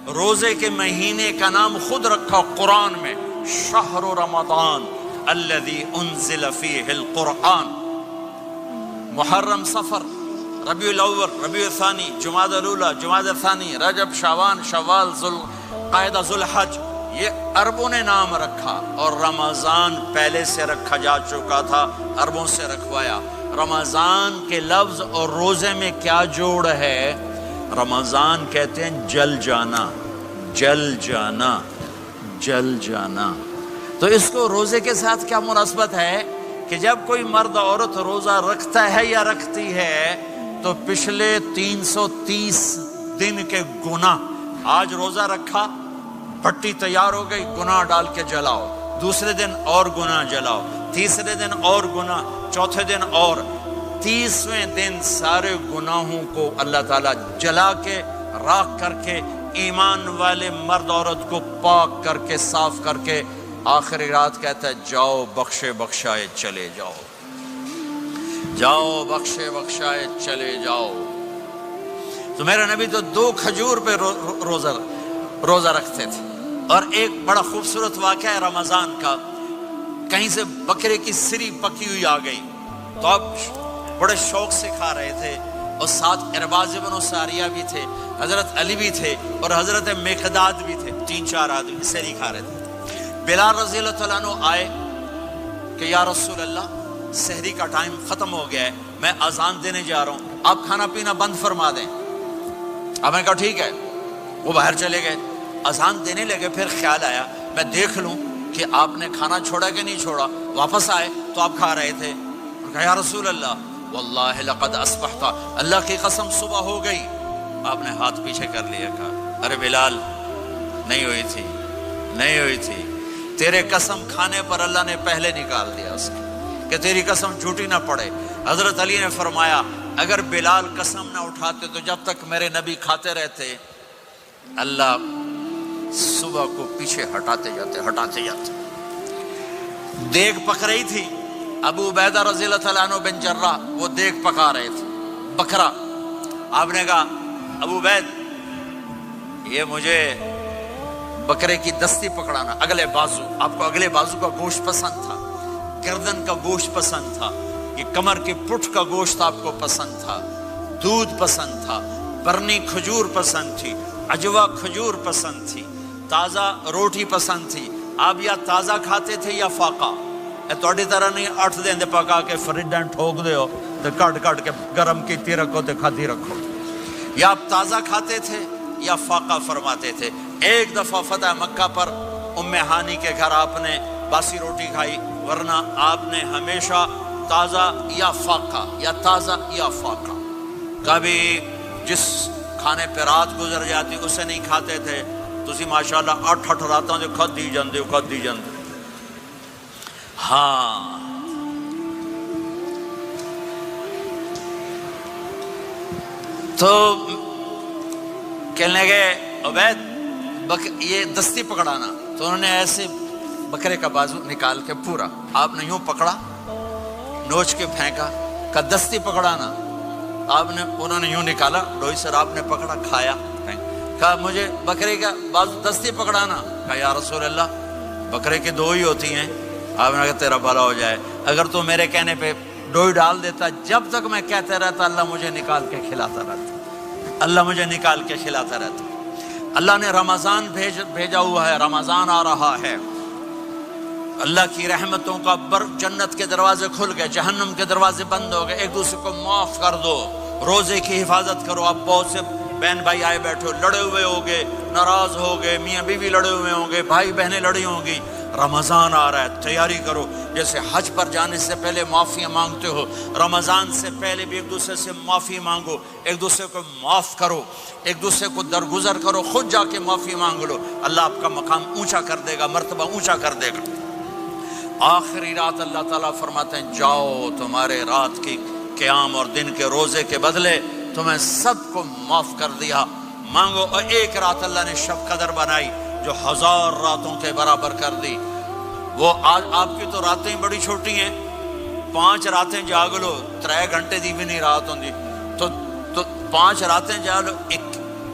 روزے کے مہینے کا نام خود رکھا قرآن میں، شہر رمضان الذی انزل فیہ القرآن۔ محرم، صفر، ربیع الاول، ربیع الثانی، جمادی الاولی، جمادی الثانی، رجب، شعبان، شوال، ذوالقعدہ، ذوالحج، یہ عربوں نے نام رکھا، اور رمضان پہلے سے رکھا جا چکا تھا، عربوں سے رکھوایا۔ رمضان کے لفظ اور روزے میں کیا جوڑ ہے؟ رمضان کہتے ہیں جل جانا، جل جانا، جل جانا۔ تو اس کو روزے کے ساتھ کیا مناسبت ہے کہ جب کوئی مرد عورت روزہ رکھتا ہے یا رکھتی ہے تو پچھلے 330 دن کے گناہ، آج روزہ رکھا، بھٹی تیار ہو گئی، گناہ ڈال کے جلاؤ، دوسرے دن اور گناہ جلاؤ، تیسرے دن اور گناہ، چوتھے دن اور، 30ویں دن سارے گناہوں کو اللہ تعالیٰ جلا کے، راکھ کر کے، ایمان والے مرد عورت کو پاک کر کے، صاف کر کے، آخری رات کہتا ہے جاؤ بخشے بخشائے چلے جاؤ، جاؤ بخشے بخشائے چلے جاؤ۔ تو میرا نبی تو 2 کھجور پہ روزہ رکھتے تھے۔ اور ایک بڑا خوبصورت واقعہ ہے رمضان کا، کہیں سے بکرے کی سری پکی ہوئی آ گئی تو اب بڑے شوق سے کھا رہے تھے، اور ساتھ ارباز بن ساریہ بھی تھے، حضرت علی بھی تھے، اور حضرت مقداد بھی تھے، 3-4 آدمی سری کھا رہے تھے۔ بلال رضی اللہ تعالیٰ عنہ آئے کہ یا رسول اللہ سحری کا ٹائم ختم ہو گیا ہے، میں اذان دینے جا رہا ہوں، آپ کھانا پینا بند فرما دیں۔ اب میں کہا ٹھیک ہے، وہ باہر چلے گئے، اذان دینے لگے، پھر خیال آیا میں دیکھ لوں کہ آپ نے کھانا چھوڑا کہ نہیں چھوڑا، واپس آئے تو آپ کھا رہے تھے، کہا یا رسول اللہ واللہ لقد اصبحت، اللہ کی قسم صبح ہو گئی۔ آپ نے ہاتھ پیچھے کر لیا، کہا ارے بلال نہیں ہوئی تھی، نہیں ہوئی تھی، تیرے قسم کھانے پر اللہ نے پہلے نکال دیا اس کی، کہ تیری قسم جھوٹی نہ پڑے۔ حضرت علی نے فرمایا اگر بلال قسم نہ اٹھاتے تو جب تک میرے نبی کھاتے رہتے اللہ صبح کو پیچھے ہٹاتے جاتے۔ دیگ پک رہی تھی، ابو عبیدہ رضی اللہ تعالیٰ عنہ بن جراح وہ دیگ پکا رہے تھے، بکرا۔ آپ نے کہا ابو عبید یہ مجھے بکرے کی دستی پکڑانا، اگلے بازو، آپ کو اگلے بازو کا گوشت پسند تھا، گردن کا گوشت پسند تھا، یہ کمر کی پٹھ کا گوشت آپ کو پسند تھا، دودھ پسند تھا، برنی کھجور پسند تھی، عجوا کھجور پسند تھی، تازہ روٹی پسند تھی۔ آپ یا تازہ کھاتے تھے یا فاقہ، توڑی طرح نہیں 8 دن دے پکا کے فریڈاں ٹھوک دے ہو تو کٹ کے گرم کیتی رکھو تو کھاتی رکھو، یا آپ تازہ کھاتے تھے یا فاقہ فرماتے تھے۔ ایک دفعہ فتح مکہ پر ام ہانی کے گھر آپ نے باسی روٹی کھائی، ورنہ آپ نے ہمیشہ تازہ یا فاقہ، یا تازہ یا فاقہ، کبھی جس کھانے پہ رات گزر جاتی اسے نہیں کھاتے تھے۔ تسی ماشاءاللہ 8 راتوں جو کھدی جاندے ہو۔ ہاں تو کہنے لگے عبید یہ دستی پکڑانا، تو انہوں نے ایسے بکرے کا بازو نکال کے پورا آپ نے یوں پکڑا، نوچ کے پھینکا، کہ دستی پکڑانا، انہوں نے یوں نکالا ڈوئی سر، آپ نے پکڑا، کھایا، کہا مجھے بکرے کا بازو دستی پکڑانا، کہا یا رسول اللہ بکرے کی 2 ہی ہوتی ہیں۔ آپ نے کہا تیرا بھلا ہو جائے، اگر تو میرے کہنے پہ ڈوئی ڈال دیتا، جب تک میں کہتے رہتا اللہ مجھے نکال کے کھلاتا رہتا، اللہ مجھے نکال کے کھلاتا رہتا۔ اللہ نے رمضان بھیجا ہوا ہے، رمضان آ رہا ہے، اللہ کی رحمتوں کا جنت کے دروازے کھل گئے، جہنم کے دروازے بند ہو گئے، ایک دوسرے کو معاف کر دو، روزے کی حفاظت کرو۔ آپ بہت سے بہن بھائی آئے بیٹھے ہو، لڑے ہوئے ہوگے، ناراض ہوگے، میاں بیوی لڑے ہوئے ہوں گے، بھائی بہنیں لڑی ہوں گی، رمضان آ رہا ہے، تیاری کرو۔ جیسے حج پر جانے سے پہلے معافیاں مانگتے ہو، رمضان سے پہلے بھی ایک دوسرے سے معافی مانگو، ایک دوسرے کو معاف کرو، ایک دوسرے کو درگزر کرو، خود جا کے معافی مانگ لو، اللہ آپ کا مقام اونچا کر دے گا، مرتبہ اونچا کر دے گا۔ آخری رات اللہ تعالیٰ فرماتے ہیں جاؤ، تمہارے رات کی قیام اور دن کے روزے کے بدلے تمہیں سب کو معاف کر دیا، مانگو۔ اور ایک رات اللہ نے شب قدر بنائی جو 1000 راتوں کے برابر کر دی۔ وہ آج آپ کی تو راتیں بڑی چھوٹی ہیں، 5 راتیں جاگ لو، 3 گھنٹے دی بھی نہیں رات ہوندی، تو 5 راتیں جاگ لو،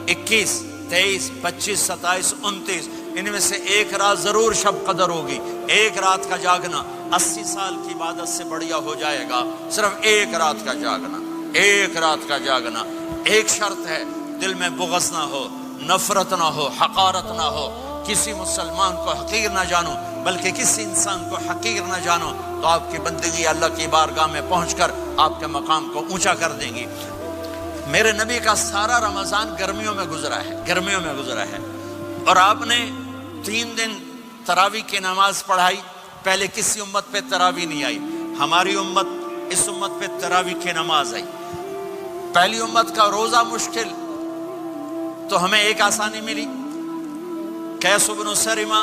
21 23, 25, 27, 29 ان میں سے ایک رات ضرور شب قدر ہوگی. ایک رات کا جاگنا 80 سال کی عبادت سے بڑھیا ہو جائے گا. صرف ایک رات کا جاگنا، ایک رات کا جاگنا. ایک شرط ہے، دل میں بغض نہ ہو، نفرت نہ ہو، حقارت نہ ہو. کسی مسلمان کو حقیر نہ جانو، بلکہ کسی انسان کو حقیر نہ جانو، تو آپ کی بندگی اللہ کی بارگاہ میں پہنچ کر آپ کے مقام کو اونچا کر دیں گی. میرے نبی کا سارا رمضان گرمیوں میں گزرا ہے، گرمیوں میں گزرا ہے. اور آپ نے 3 دن تراویح کی نماز پڑھائی. پہلے کسی امت پہ تراویح نہیں آئی. ہماری امت، اس امت پہ تراویح کی نماز آئی. پہلی امت کا روزہ مشکل، تو ہمیں ایک آسانی ملی. قیس بن سرمہ،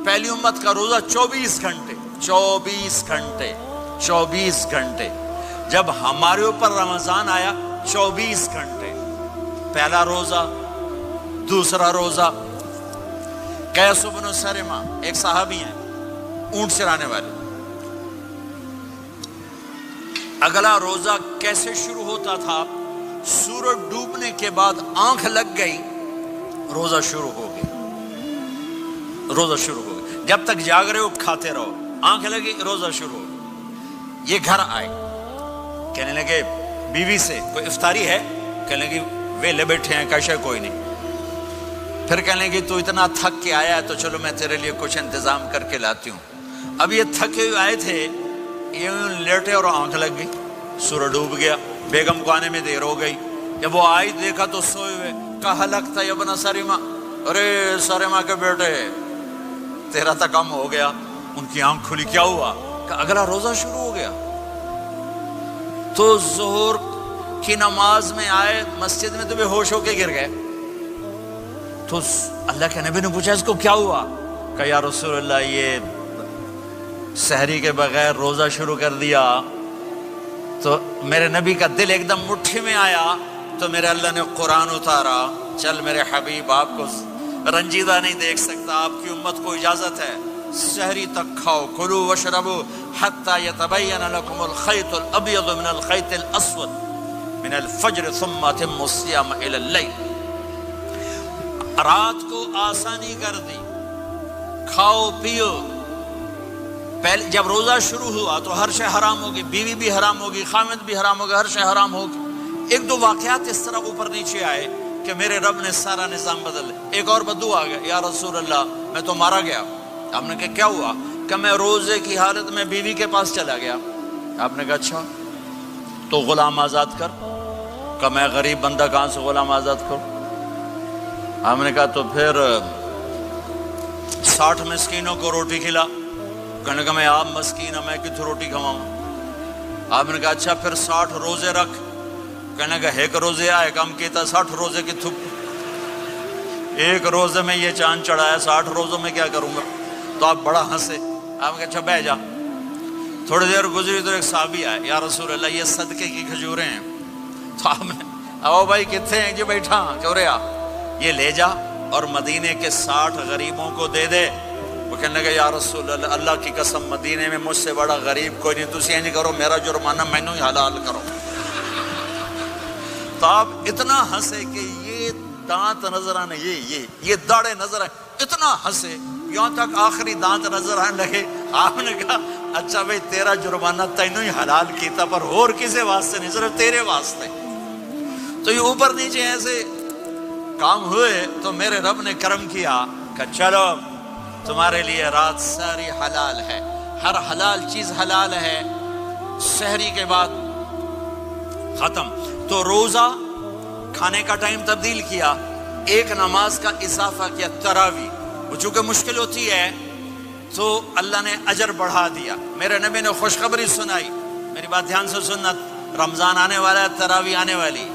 پہلی امت کا روزہ 24 گھنٹے 24 گھنٹے 24 گھنٹے. جب ہمارے اوپر رمضان آیا 24 گھنٹے. پہلا روزہ، دوسرا روزہ. قیس بن سرمہ ایک صحابی ہیں، اونٹ چرانے والے. اگلا روزہ کیسے شروع ہوتا تھا؟ سورج ڈوبنے کے بعد آنکھ لگ گئی، روزہ شروع ہو گیا. روزہ شروع ہو گیا. جب تک جاگ رہے ہو کھاتے رہو، آنکھ لگی روزہ شروع ہو گیا. یہ گھر آئے، کہنے لگے بیوی سے کوئی افطاری ہے؟ کہنے لگے ویلے بیٹھے ہیں، کیسے کوئی نہیں. پھر کہنے لگے تو اتنا تھک کے آیا ہے تو چلو میں تیرے لیے کچھ انتظام کر کے لاتی ہوں. اب یہ تھکے ہوئے آئے تھے، یہ لیٹے اور آنکھ لگ گئی، سورج ڈوب گیا. بیگم کو آنے میں دیر ہو گئی. جب وہ آئی دیکھا تو سوئے ہوئے. کہا لگتا ہے ابن سرمہ، ارے سرمہ کے بیٹے تیرا تو کم ہو گیا. ان کی آنکھ کھلی، کیا ہوا؟ کہ اگلا روزہ شروع ہو گیا. تو ظہر کی نماز میں آئے مسجد میں تو بے ہوش ہو کے گر گئے. تو اللہ کے نبی نے پوچھا اس کو کیا ہوا؟ کہ یا رسول اللہ یہ سحری کے بغیر روزہ شروع کر دیا. تو میرے نبی کا دل ایک دم مٹھی میں آیا. تو میرے اللہ نے قرآن اتارا، چل میرے حبیب آپ کو رنجیدہ نہیں دیکھ سکتا، آپ کی امت کو اجازت ہے سحری تک کھاؤ، کلوا واشربوا حتی یتبین لکم الخیط الابیض من الخیط الاسود من الفجر ثم اتموا الصیام الی اللیل. رات کو آسانی کر دی، کھاؤ پیو. پہلے جب روزہ شروع ہوا تو ہر شے حرام ہوگی، بیوی بھی حرام ہوگی، خامد بھی حرام ہوگا، ہر شے حرام ہوگی. ایک دو واقعات اس طرح اوپر نیچے آئے کہ میرے رب نے سارا نظام بدل. ایک اور بدو آ گیا، یا رسول اللہ میں تو مارا گیا. آپ نے کہا کیا ہوا؟ کہ میں روزے کی حالت میں بیوی کے پاس چلا گیا. آپ نے کہا اچھا تو غلام آزاد کر. کہ میں غریب بندہ کہاں سے غلام آزاد کروں؟ آپ نے کہا تو پھر 60 مسکینوں کو روٹی کھلا. کہنے کا میں آپ مسکین ہوں، میں کتوں روٹی کھواؤں؟ آپ نے کہا اچھا پھر 60 روزے رکھ. کہنے کا ایک روزے آئے کم کیتا، 60 روزے کی تھپ. ایک روزے میں یہ چاند چڑھایا، 60 روزوں میں کیا کروں گا؟ تو آپ بڑا ہنسے. آپ نے کہا اچھا بیٹھ جا. تھوڑی دیر گزری تو ایک صحابی آئے، یا رسول اللہ یہ صدقے کی کھجوریں ہیں. تو آپ نے او بھائی کتنے ہیں؟ جی بیٹھا. کیوں رہا؟ یہ لے جا اور مدینے کے 60 غریبوں کو دے دے. وہ کہنے لگا یا رسول اللہ اللہ کی قسم مدینے میں مجھ سے بڑا غریب کوئی نہیں، تسی یہ نہیں کرو، میرا جرمانہ مینوں ہی حلال کرو. تو آپ اتنا ہنسے کہ یہ دانت نظر آنے، یہ داڑے نظر آئے. اتنا ہنسے یہاں تک آخری دانت نظر آنے لگے. آپ نے کہا اچھا بھائی تیرا جرمانہ تینوں ہی حلال کیتا، پر اور کسی واسطے نہیں، صرف تیرے واسطے. تو یہ اوپر نیچے ایسے کام ہوئے تو میرے رب نے کرم کیا کہ چلو تمہارے لیے رات ساری حلال ہے، ہر حلال چیز حلال ہے. سحری کے بعد ختم. تو روزہ کھانے کا ٹائم تبدیل کیا، ایک نماز کا اضافہ کیا، تراویح. وہ چونکہ مشکل ہوتی ہے تو اللہ نے اجر بڑھا دیا. میرے نبی نے خوشخبری سنائی. میری بات دھیان سے سننا، رمضان آنے والا ہے، تراویح آنے والی.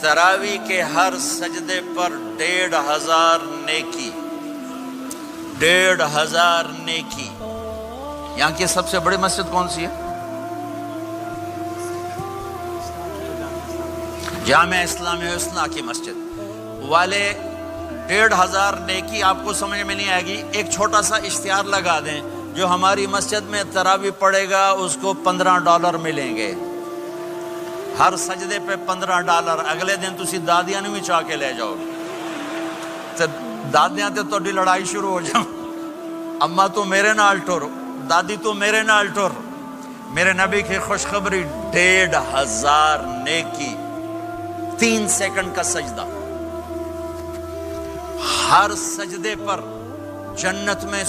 تراویح کے ہر سجدے پر 1500 نیکی، 1500 نیکی. یہاں کی سب سے بڑی مسجد کون سی ہے؟ جامع اسلامی حسنہ کی مسجد والے. 1500 نیکی آپ کو سمجھ میں نہیں آئے گی. ایک چھوٹا سا اشتہار لگا دیں، جو ہماری مسجد میں تراویح پڑے گا اس کو $15 ملیں گے. ہر سجدے پہ $15. اگلے دن تسی دادیاں بھی چاہ کے لے جاؤ. تے دادیاں تے تہاڈی لڑائی شروع ہو جائے، اما تو میرے نال ٹر، دادی تو میرے نال ٹر۔ میرے نبی کی خوشخبری 1500 نیکی، 3 سیکنڈ کا سجدہ، ہر سجدے پر جنت میں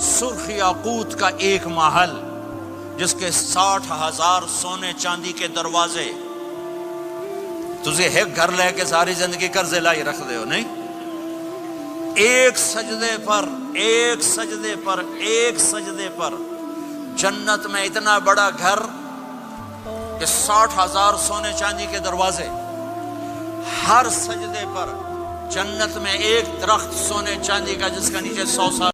سرخ یاقوت کا ایک محل جس کے 60,000 سونے چاندی کے دروازے۔ تسی ایک گھر لے کے ساری زندگی قرضے لائی رکھ دے ہو، نہیں؟ ایک سجدے پر، ایک سجدے پر، ایک سجدے پر جنت میں اتنا بڑا گھر کہ 60,000 سونے چاندی کے دروازے، ہر سجدے پر جنت میں ایک درخت سونے چاندی کا جس کا نیچے 100 سال